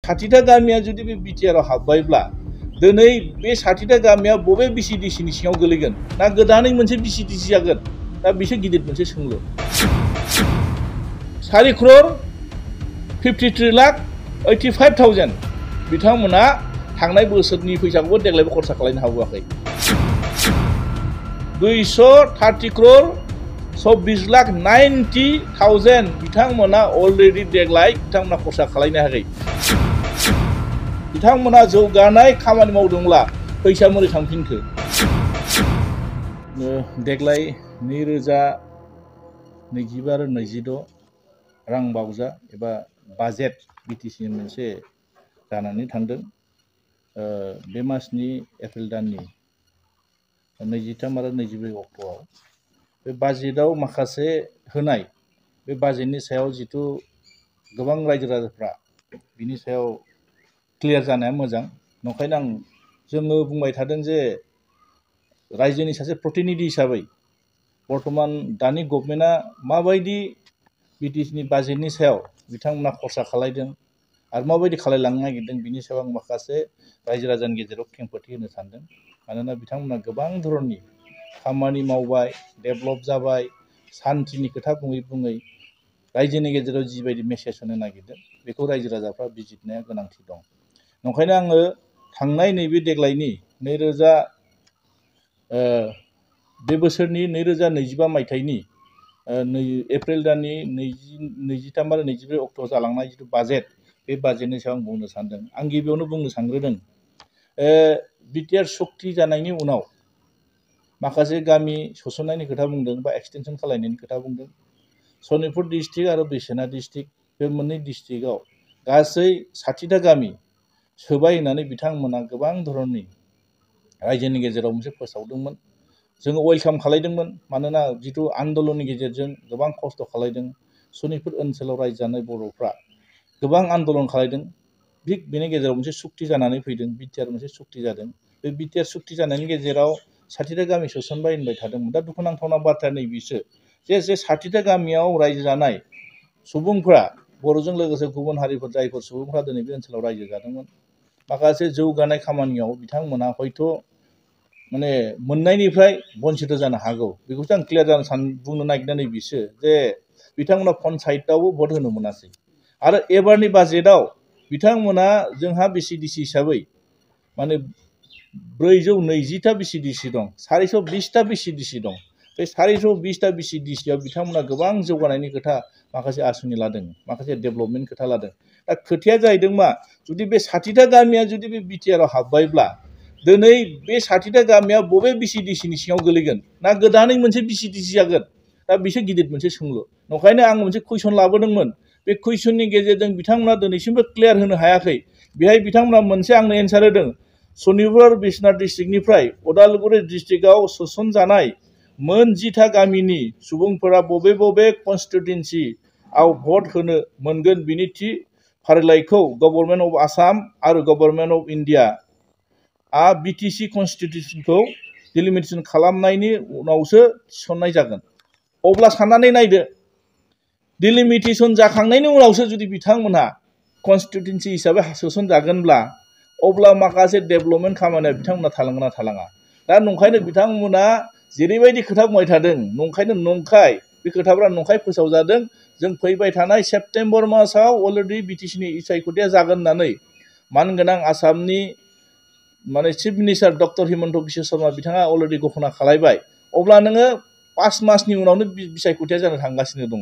60टा गामिया जुदि बे बिटिआरआव हाबबायब्ला दिनै बे 60टा गामिया बबे बिसिडिसिनि सिङाव गोलैगोन ना गोदानै मोनसे बिसिडिसि जागोन दा बिसो गिदिर मोनसे सोंलु 4 crore 53,85,000 बिथांमोना थांनाय बोसोरनि फैसाखौबो देग्लायबो खरसा खालामनो हाबोआखै 230 crore 24,90,000 बिथांमोना अलरेडि देग्लाय बिथांमोना खरसा खालामनो हायाखै बिथांमोना जौगानाय खामानि मावदोंब्ला फैसा मोरै थांफिनखो देग्लाय 2025 आरो 26 रां बावजा एबा बाजेट बिटिसिनि मोनसे जानानै थांदों बे मासनि एप्रिल दाननि 23 आरो 24 अक्ट'आव बे बाजेटआव माखासे होनाय बे बाजेटनि सायाव जितु गोबां रायजो राजाफ्रा बिनि सायाव क्लियार जानाया मोजां नंखायनो जोङो बुंबाय थादों जे रायजोनि सासे प्रतिनिधि हिसाबै बर्तमान दानि गभर्नमेन्टआ माबायदि बिटिसिनि बाजेटनि सायाव बिथांमोना खरसा खालायदों आरो माबायदि खालायलांनो नागिरदों बिनि सायाव आं माखासे रायजो राजानि गेजेराव खेंफोरथि होनो सानदों मानोना बिथांमोना गोबां धरननि खामानि मावबाय डेभेलप जाबाय सान्थिनि खोथा बुङै बुङै रायजोनि गेजेराव जिबायदि मेसेज होनो नागिरदों बेखौ रायजो राजाफ्रा बिजिरनाया गोनांथि दं नंखायनो आङो थांनाय नैबे देग्लायनि बे बोसोरनि 2025 मायथाइनि एप्रिल दाननि 23 आरो 24 अक्ट'आव जालांनाय जितु बाजेट बे बाजेटनि सायाव आं बुंनो सानदों आं गिबियावनो बुंनो सानग्रोदों बिटिआर सक्ति जानायनि उनाव माखासे गामि सोसननायनि खोथा बुंदों बा एक्सटेनसन खालायनायनि खोथा बुंदों सनितपुर डिस्ट्रिक्ट आरो बिश्वनाथ डिस्ट्रिक्ट बे मोननै डिस्ट्रिक्टआव गासै 60टा गामि सोबाय होननानै बिथांमोना गोबां धरननि रायजोनि गेजेराव मोनसे फोसावदोंमोन जोङो वेलकाम खालायदोंमोन मानोना जितु आन्दलननि गेजेरजों गोबां खस्थ' खालायदों सनितपुर ओनसोलाव रायजो जानाय बर'फ्रा गोबां आन्दलन खालायदों बेनि गेजेराव मोनसे सुक्ति जानानै फैदों बिटिआर मोनसे सुक्ति जादों बे बिटिआर सुक्ति जानायनि गेजेराव 60टा गामि सोसनबाय होनबाय थादोंमोन दा दुखुनांथावना बाथ्रा नैबेसो जे 60टा गामियाव रायजो जानाय सुबुंफ्रा बर'जों लोगोसे गुबुन हारिफोर जायफोर सुबुंफ्रा दिनै बे ओनसोलाव रायजो जादोंमोन माखासे जौगानाय खामानियाव बिथांमोना हयथ' माने मोननायनिफ्राय बन्सित जानो हागौ बेखौसो आं क्लियार बुंनो नागिरदों नैबेसो जे बिथांमोना पन्सायतआवबो भट होनो मोनासै आरो एबारनि बाजेटआव बिथांमोना जोंहा बिसिडिसि हिसाबै माने 420टा बिसिडिसि दं 420टा बिसिडिसि दं बे 420टा बिसिडिसिआव बिथांमोना गोबां जौगानायनि खोथा माखासे आसुनि लादों माखासे डेभेलपमेन्ट खोथा लादों दा खोथाया जाहैदों मा जुदि बे 60टा गामिया जुदि बे बिटिआरआव हाबबायब्ला दिनै बे 60टा गामिया बबे बिसिडिसिनि सिङाव गोलैगोन ना गोदानै मोनसे बिसिडिसि जागोन दा बिसो गिदिर मोनसे सोंलु नंखायनो आं मोनसे कुइसन लाबोदोंमोन बे कुइसननि गेजेरजों बिथांमोना दिनैसिमबो क्लियार होनो हायाखै बेहाय बिथांमोना मोनसे आंनो एन्सार होदों सनितपुर आरो बिश्वनाथ डिस्ट्रिक्टनिफ्राय उदालगुरि डिस्ट्रिक्टआव सोसनजानाय मोन 10टा गामिनि सुबुंफोरा बबे बबे कन्स्टिट्युएन्सिआव भट होनो मोनगोन बिनि थि फारिलाइखौ गभर्नमेन्ट अफ आसाम आरो गभर्नमेन्ट अफ इन्डिया बिटिसि कन्स्टिट्युसनखौ डिलिमिटेसन खालामनायनि उनावसो थिसननाय जागोन अब्ला साननानै नायदो डिलिमिटेसन जाखांनायनि उनावसो जुदि बिथांमोनहा कन्स्टिट्युएन्सि हिसाबै सोसनजागोनब्ला अब्ला माखासे डेभेलपमेन्ट खामानिया बिथांमोना थालांगोन ना थालाङा दा नंखायनो बिथांमोना जेरैबायदि खोथा बुंबाय थादों नंखायनो नंखाय बे खोथाफ्रा नंखाय फोसावजादों जों फैबाय थानाय सेप्तेम्बर मासाव अलरेडि बिटिसिनि सायख'थिया जागोन होननानै मानगोनां आसामनि माने chief minister doctor Himanta Biswa Sharma बिथाङा अलरेडि घोषणा खालायबाय अब्ला नोङो 5 मासनि उनावनो बिसायख'थिया जानो थांगासिनो दङ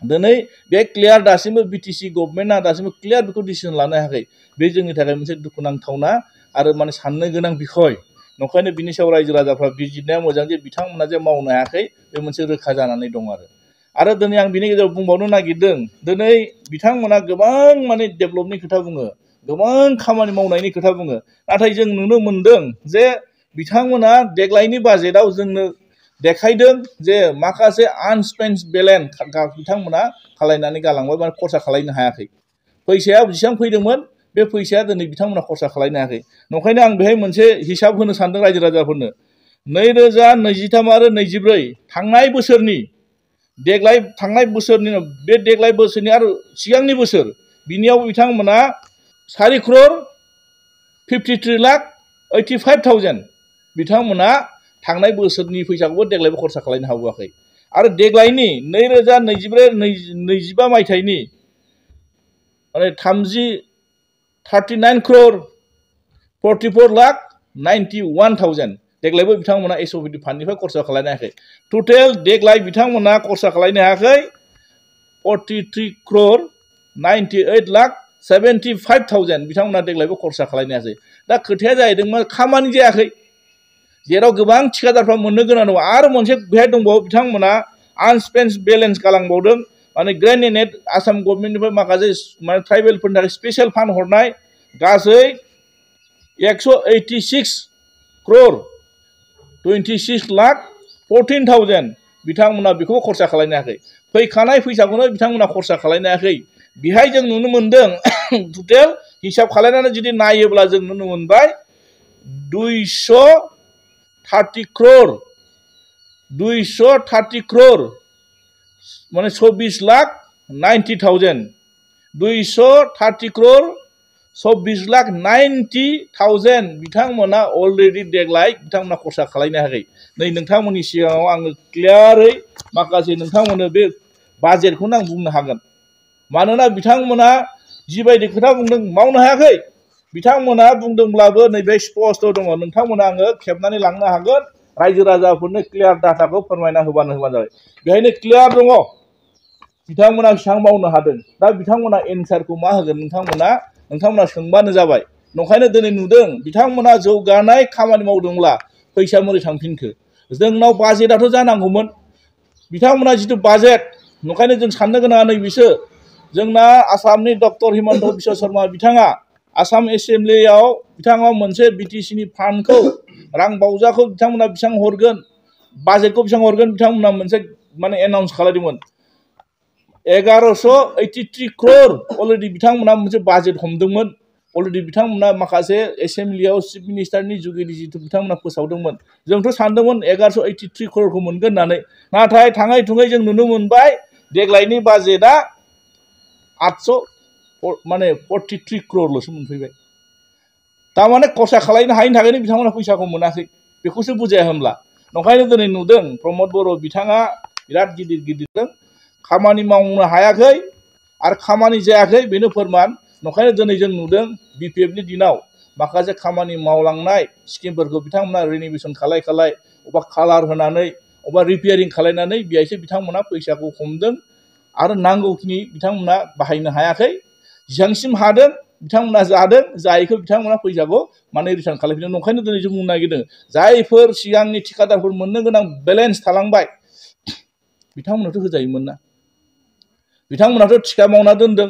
दिनै बे क्लियार दासिमबो बिटिसि गभर्नमेन्टआ दासिमबो क्लियार बेखौ डिसिसन लानो हायाखै बे जोंनि थाखाय मोनसे दुखुनांथावना आरो माने साननो गोनां बिखय नंखायनो बिनि सायाव रायजो राजाफ्रा बिजिरनाया मोजां जे बिथांमोना जे मावनो हायाखै बे मोनसे रोखा जानानै दं आरो दिनै आं बिनि गेजेराव बुंबावनो नागिरदों दिनै बिथांमोना गोबां माने डेभेलपनि खोथा बुङो गोबां खामानि मावनायनि खोथा बुङो नाथाय जों नुनो मोनदों जे बिथांमोना देग्लायनि बाजेटआव जोंनो देखायदों जे माखासे आनस्पेन्ड बेलेन्स बिथांमोना खालायनानै गालांबाय माने खरसा खालायनो हायाखै फैसाया जेसेबां फैदोंमोन बे फैसाया दिनै बिथांमोना खरसा खालायनो हायाखै नंखायनो आं बेहाय मोनसे हिसाब होनो सानदों रायजो राजाफोरनो 2023 आरो 24 थांनाय बोसोरनि देग्लाय बोसोरनि बे देग्लाय बोसोरनि आरो सिगांनि बोसोर बिनियाव बिथांमोना 4 crore 53 लाख 85,000 बिथांमोना थांनाय बोसोरनि फैसाखौबो देग्लायबो खरसा खालामनो हाबावाखै आरो देग्लायनि 2024-25 मायथाइनि माने 39 crore 44 लाख 91,000 देग्लायबो बिथांमोना एसओपिडि फान्डनिफ्राय खरसा खालामनो हायाखै टटेल देग्लाय बिथांमोना खरसा खालामनो हायाखै 43 crore 98 लाख 75,000 बिथांमोना देग्लायबो खरसा खालामनो हायाखै दा खोथाया जाहैदों मा खामानि जायाखै जेराव गोबां थिखादारफ्रा मोननो गोनां दङ आरो मोनसे बेहाय दंबावो बिथांमोना आनस्पेन्ड बेलेन्स गालांबावदों माने ग्रेन्ड नेट आसाम गभर्नमेन्टनिफ्राय माखासे माने ट्राइबेलफोरनि थाखाय स्पेशल फान्ड हरनाय गासै 186 crore 26 लाख 14,000 बिथांमोना बेखौबो खरसा खालामनो हायाखै फैखानाय फैसाखौनो बिथांमोना खरसा खालामनो हायाखै बेहाय जों नुनो मोनदों टटेल हिसाब खालामनानै जुदि नायोब्ला जों नुनो मोनबाय 230 crore माने 24 लाख 90,000 230 crore 24 लाख 90,000 बिथांमोना अलरेडि देग्लाय बिथांमोना खरसा खालामनो हायाखै नै नोंथांमोननि सिगाङाव आङो क्लियारै माखासे नोंथांमोननो बे बाजेटखौनो आं बुंनो हागोन मानोना बिथांमोना जिबायदि खोथा बुंदों मावनो हायाखै बिथांमोना बुंदोंब्लाबो नैबे स्पष्ट दङ नोंथांमोना आङो खेबनानै लांनो हागोन रायजो राजाफोरनो क्लियार डाटाखौ फोरमायना होबानो जाबाय बेहायनो क्लियार दङ बिथांमोना बेसेबां मावनो हादों दा बिथांमोना एन्सारखौ मा होगोन नोंथांमोना सोंबानो जाबाय नंखायनो दिनै नुदों बिथांमोना जौगानाय खामानि मावदोंब्ला फैसा मोरै थांफिनखो जोंनाव बाजेटआथ' जानांगौमोन बिथांमोना जिथु बाजेट नंखायनो जों साननो गोनां नैबेसो जोंना आसामनि डक्टर हिमन्त बिश्व शर्मा बिथाङा आसाम एसेम्ब्लियाव बिथाङा मोनसे बिटिसिनि फान्डखौ रां बावजाखौ बिथांमोना बेसेबां हरगोन बाजेटखौ बेसेबां हरगोन बिथांमोना मोनसे माने एनाउन्स खालामदोंमोन 1183 crore अलरेडि बिथांमोना मोनसे बाजेट हमदोंमोन अलरेडि बिथांमोना माखासे एसेम्ब्लियाव चिफ मिनिस्टारनि जुगिदि जिथु बिथांमोना फोसावदोंमोन जोंथ' सानदोंमोन 1183 crore मोनगोन होननानै नाथाय थाङै थुङै जों नुनो मोनबाय देग्लायनि बाजेटआ 43 crore मोनफैबाय तारमाने खरसा खालामनो हायिनि थाखायनो बिथांमोना फैसाखौ मोनाखै बेखौसो बुजाया होमब्ला नंखायनो दिनै नुदों प्रमद बर' बिथाङा बिराद गिदिर खामानि मावनो हायाखै आरो खामानि जायाखै बेनो फोरमान नंखायनो दिनै जों नुदों बिपिएफनि दिनाव माखासे खामानि मावलांनाय स्किमफोरखौ बिथांमोना रिनिवेशन खालाय अबा कालार होनानै अबा रिपेयारिं खालायनानै बेहायसो बिथांमोना फैसाखौ हमदों आरो नांगौखिनि बिथांमोना बाहायनो हायाखै जेसेबांसिम हादों बिथांमोना जादों जायखौ बिथांमोना फैसाखौ माने रिटार्न खालामफिनदों नंखायनो दिनै जों बुंनो नागिरदों जायफोर सिगांनि थिखादारफोर मोननो गोनां बेलेन्स थालांबाय बिथांमोनाथ' होजायोमोन ना बिथांमोनाथ' थिखा मावना दोनदों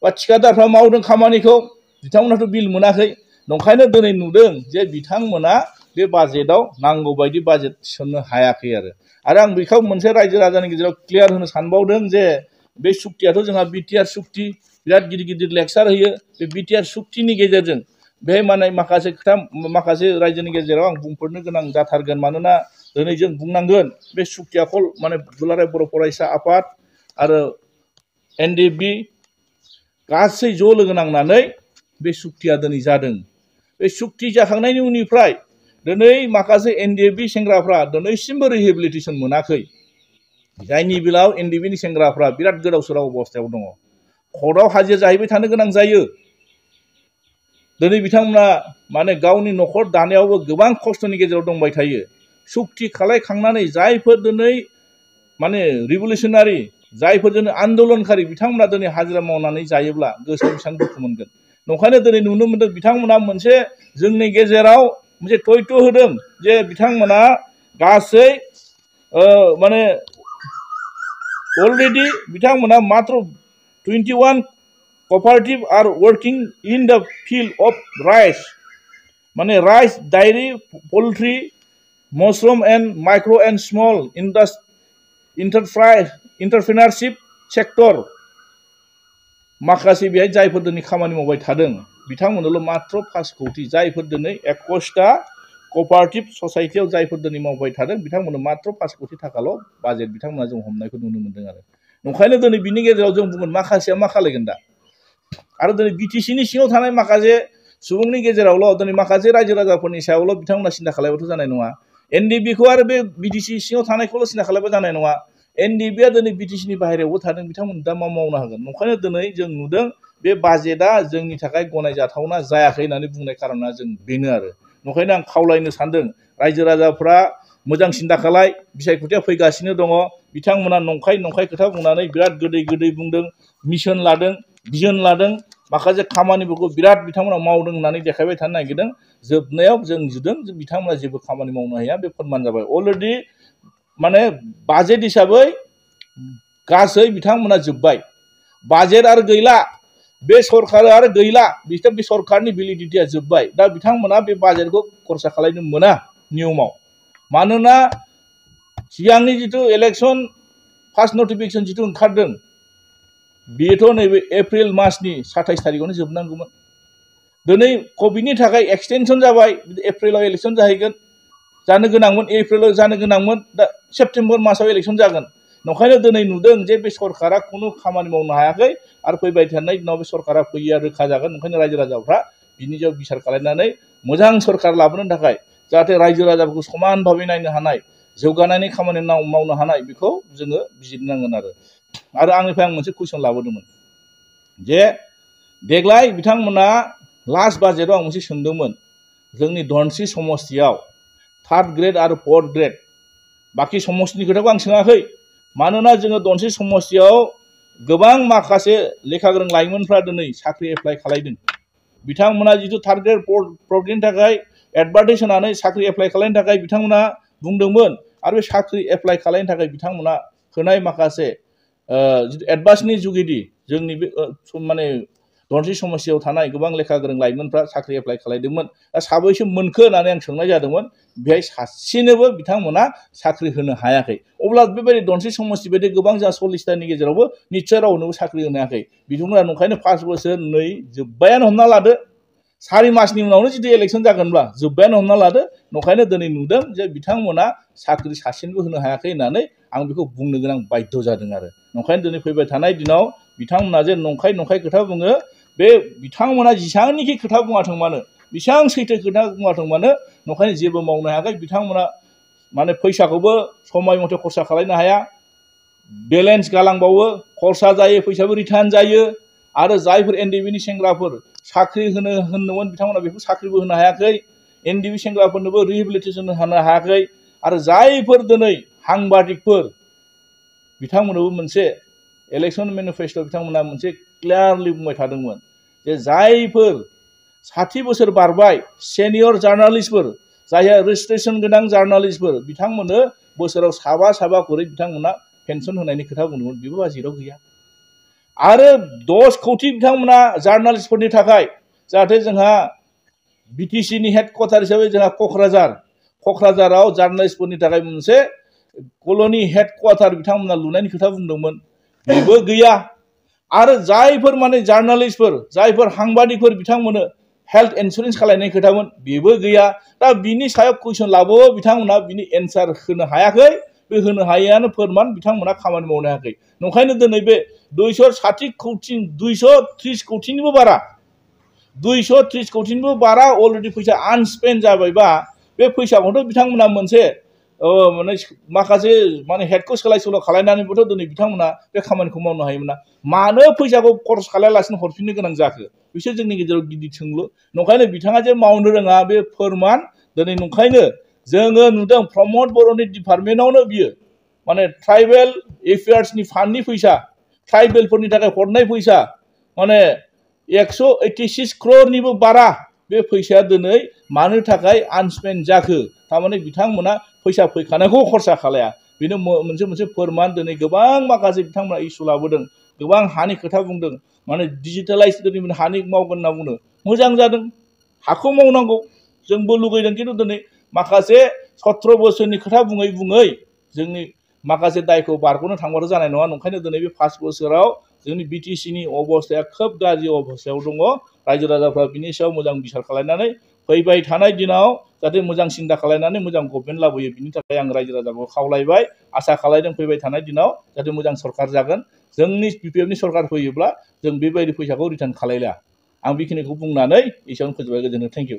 बा थिखादारफ्रा मावदों खामानिखौ बिथांमोनाथ' बिल मोनाखै नंखायनो दिनै नुदों जे बिथांमोना बे बाजेटआव नांगौ बायदि बाजेट थिसननो हायाखै आरो आं बेखौ मोनसे रायजो राजानि गेजेराव क्लियार होनो सानबावदों जे बे सुक्तियाथ' जोंहा बिटिआर सुक्ति बिराद गिदिर लेक्सार होयो बे बिटिआर सुक्तिनि गेजेरजों बेहाय माने माखासे खोथा माखासे रायजोनि गेजेराव आं बुंफोरनो गोनां जाथारगोन मानोना दिनै जों बुंनांगोन बे सुक्तियाखौ माने दुलाराय बर' फरायसा आफाद आरो एनडिएफबि गासै ज' लोगो नांनानै बे सुक्तिया दिनै जादों बे सुक्ति जाखांनायनि उननिफ्राय दिनै माखासे एनडिएफबि सेंग्राफ्रा दिनैसिमबो रिहेबिलिटेसन मोनाखै जायनि बेलायाव एनडिएफबिनि सेंग्राफ्रा बिराद गोदाव सोराव अबस्थायाव दङ कर्टआव हाजिर जाहैबाय थानो गोनां जायो दिनै बिथांमोना माने गावनि न'खर दानायावबो गोबां खस्थ'नि गेजेराव दंबाय थायो सुक्ति खालायखांनानै जायफोर दिनै माने रिभलिउसनारि जायफोर दिनै आन्दोलनकारि बिथांमोना दिनै हाजिरा मावनानै जायोब्ला गोसोआव बेसेबां दुखु मोनगोन नंखायनो दिनै नुनो मोनदों बिथांमोना मोनसे जोंनि गेजेराव मोनसे थयथ' होदों जे बिथांमोना गासै माने अलरेडि बिथांमोना मात्र 21 cooperative are working in the field of rice माने rice diary poultry mushroom and micro and small entrepreneurship sector माखासे बेहाय जायफोर दिनै खामानि मावबाय थादों बिथांमोननोल' मात्र 5 कोटी जायफोर दिनै 21टा कोअपारेटिव ससाइटियाव जायफोर दिनै मावबाय थादों बिथांमोननो मात्र 5 कोटी थाखाल' बाजेट बिथांमोना जों हमनायखौ नुनो मोनदों आरो नंखायनो दिनै बिनि गेजेराव जों बुंगोन माखासेया मा खालायगोन दा आरो दिनै बिटिसिनि सिङाव थानाय माखासे सुबुंनि गेजेरावल' दिनै माखासे रायजो राजाफोरनि सायावल' बिथांमोना सिन्था खालामबाथ' जानाय नङा। एनडिबिखौ आरो बे बिटिसि सिङाव थानायखौल' सिन्था खालामबा जानाय नङा। एनडिबिआ दिनै बिटिसिनि बाहेरायावबो थादों, बिथांमोन दा मा मावनो हागोन? ओंखायनो दिनै जों नुदों बे बाजेटआ जोंनि थाखाय गनायजाथावना जायाखै होननानै बुंनाय खार'ना जों बेनो आरो। ओंखायनो आं खावलायनो सानदों रायजो राजाफ्रा मोजां सिन्था खालाय, बिसायख'थिया फैगासिनो दङ, बिथांमोना नंखाय खोथा बुंनानै बिराद गोदै बुंदों, मिशन लादों, भिजन लादों, माखासे खामानिफोरखौ बिराद बिथांमोना मावदों होननानै देखायबाय थानो नागिरदों। जोबनायाव जों नुदों बिथांमोना जेबो खामानि मावनो हाया, बे फोरमान जाबाय। अलरेडि माने बाजेट हिसाबै गासै बिथांमोना जोब्बाय, बाजेट आरो गैला, बे सरकार आरो गैला, बिसोर बे सरकारनि भेलिडिटिया जोब्बाय। दा बिथांमोना बे बाजेटखौ खरसा खालामनो मोना नियमाव, मानोना सिगांनि जिथु इलेक्सन फार्स्ट नटिफिकेसन जिथु ओंखारदों बेथ' नैबे एप्रिल मासनि 27 तारिखआवनो जोबनांगौमोन। दिनै कभिडनि थाखाय एक्सटेनसन जाबाय, एप्रिलाव इलेक्सन जाहैगोन, जानो गोनांमोन एप्रिलाव जानो गोनांमोन, दा सेप्तेम्बर मासाव इलेक्सन जागोन। ओंखायनो दिनै नुदों जे बे सरकारा खुनु खामानि मावनो हायाखै आरो फैबाय थानाय दिनाव बे सरकारा फैया रोखा जागोन। ओंखायनो रायजो राजाफ्रा बिनि सायाव बिसार खालामनानै मोजां सरकार लाबोनो थाखाय जाहाथे रायजो राजाफोरखौ समान भाबै नायनो हानाय, जौगानायनि खामानि मावनो हानाय, बेखौ जोङो बिजिरनांगोन आरो आंनिफ्राय आं मोनसे कुइसन लाबोदोंमोन जे देग्लाय बिथांमोना लास्ट बाजेटआव आं मोनसे सोंदोंमोन, जोंनि धनस्रि समस्तियाव थार्ड ग्रेड आरो फोर्थ ग्रेड, बाखि समस्तिनि खोथाखौ आं सोङाखै, मानोना जोङो धनस्रि समस्तियाव गोबां माखासे लेखा गोरों लाइमोनफ्रा दिनै साख्रि एप्लाइ खालामदों। बिथांमोना जिथु थार्ड ग्रेड फोर्थ ग्रेडनि थाखाय एडभार्टाइज होनानै साख्रि एप्लाइ खालामनो थाखाय बिथांमोना बुंदोंमोन, आरो बे साख्रि एप्लाइ खालामनो थाखाय बिथांमोना होनाय माखासे एडभान्सनि जुगिदि जोंनि बे माने धनस्रि समस्तियाव थानाय गोबां लेखा गोरों लाइमोनफ्रा साख्रि एप्लाइ खालामदोंमोन। दा साबैसे मोनखो होननानै आं सोंनाय जादोंमोन, बेहाय सासेनोबो बिथांमोना साख्रि होनो हायाखै। अब्ला बेबायदि धनस्रि समस्ति बायदि गोबां जा 40तानि गेजेरावबो निस्सय रावनोबो साख्रि होनो हायाखै। बिथांमोना नंखायनो 5 बोसोर नै जोब्बायानो हमना लादो, 4 मासनि उनावनो जुदि इलेक्सन जागोनब्ला जोब्बायानो हमना लादो। नंखायनो दिनै नुदों जे बिथांमोना साख्रि सासेनोबो होनो हायाखै होननानै आं बेखौ बुंनो गोनां बाध्य जादों आरो। नंखायनो दिनै फैबाय थानाय दिनाव बिथांमोना जे नंखाय खोथा बुङो, बे बिथांमोना जेसांनिखि खोथा बुङाथों मानो, बेसेबां सैथो खोथा बुङाथों मानो, नंखायनो जेबो मावनो हायाखै। बिथांमोना माने फैसाखौबो समय मथे खरसा खालामनो हाया, बेलेन्स गालांबावो, खरसा जायो, फैसाबो रिटार्न जायो। आरो जायफोर एनडिबिनि सेंग्राफोर साख्रि होनोमोन बिथांमोना बेखौ साख्रिबो होनो हायाखै, एनडिबि सेंग्राफोरनोबो रिहेबिलिटेसन होनो हायाखै। आरो जायफोर दिनै साংবাদিকफोर बिथांमोननोबो मोनसे इलेक्सन मेनिफेस्ट'आव बिथांमोना मोनसे क्लियारलि बुंबाय थादोंमोन जे जायफोर 60 बोसोर बारबाय सेनियर जार्नालिस्टफोर, जायहा रेजिस्ट्रेसन गोनां जार्नालिस्टफोर, बिथांमोननो बोसोराव साबा करि बिथांमोना पेन्सन होनायनि खोथा बुंदोंमोन, बेबो बाजेटआव गैया। आरो 10 कौटि बिथांमोना जार्नालिस्टफोरनि थाखाय जाहाथे जोंहा बिटिसिनि हेडक्वार्टार हिसाबै जोंहा क'क्राझाराव जार्नालिस्टफोरनि थाखाय मोनसे कल'नि हेडक्वार्टार बिथांमोना लुनायनि खोथा बुंदोंमोन, बेबो गैया। आरो जायफोर माने जार्नालिस्टफोर, जायफोर साংবাদিকफोर बिथांमोननो हेल्थ इन्सुरेन्स खालामनायनि खोथामोन, बेबो गैया। दा बिनि सायाव कुइसन लाबावो बिथांमोना बिनि एन्सार होनो हायाखै। बे होनो हायैआनो फोरमान बिथांमोना खामानि मावनो हायाखै। नंखायनो दिनै बे 230 कौटि 230 कौटिनिबो बारा 230 कौटिनिबो बारा अलरेडि फैसा आनस्पेन्ड जाबायबा, बे फैसाखौथ' बिथांमोना मोनसे माने माखासे माने हेडखौ सोलाय सोल' खालामनानैबोथ' दिनै बिथांमोना बे खामानिखौ मावनो हायोमोन ना। मानो फैसाखौ खरस खालायालासिनो हरफिननो गोनां जाखो? बिसोर जोंनि गेजेराव गिदिर सोंलु। नंखायनो बिथाङा जे मावनो रोङा बे फोरमान। दिनै नंखायनो जोङो नुदों प्रमद बर'नि डिपार्टमेन्टआवनो बियो माने ट्राइबेल एफेयार्सनि फान्डनि फैसा, ट्राइबेलफोरनि थाखाय हरनाय फैसा माने 186 crore बारा, बे फैसाया दिनै मानो थाखाय आनस्पेन्ड जाखो? थारमाने बिथांमोना फैसा फैखानायखौ खरसा खालाया। बेनो मोनसे फोरमान। दिनै गोबां माखासे बिथांमोना इस्यु लाबोदों, गोबां हानि खोथा बुंदों, माने डिजिटेलाइज दिनै हानि मावगोन होनना बुंदों। मोजां जादों, हाखौ मावनांगौ, जोंबो लुगैदों। खिन्थु दिनै माखासे 17 बोसोरनि खोथा बुङै जोंनि माखासे दायखौ बारग'नो थांबाथ' जानाय नङा। नंखायनो दिनै बे 5 बोसोराव जोंनि बिटिसिनि अबस्थाया खोब गाज्रि अबस्थायाव दङ। रायजो राजाफ्रा बिनि सायाव मोजां बिसार खालामनानै फैबाय थानाय दिनाव जाहाथे मोजां सिन्था खालामनानै मोजां गभर्नमेन्ट लाबोयो बिनि थाखाय आं रायजो राजाखौ खावलायबाय आसा खालामदों फैबाय थानाय दिनाव जाहाथे मोजां सरकार जागोन जोंनि BPF नि सरकार फैयोब्ला जों बेबायदि फैसाखौ रिटार्न खालायला आं बेखिनिखौ बुंनानै एसेयावनो फोजोबबाय गोजोनथों थेंक इउ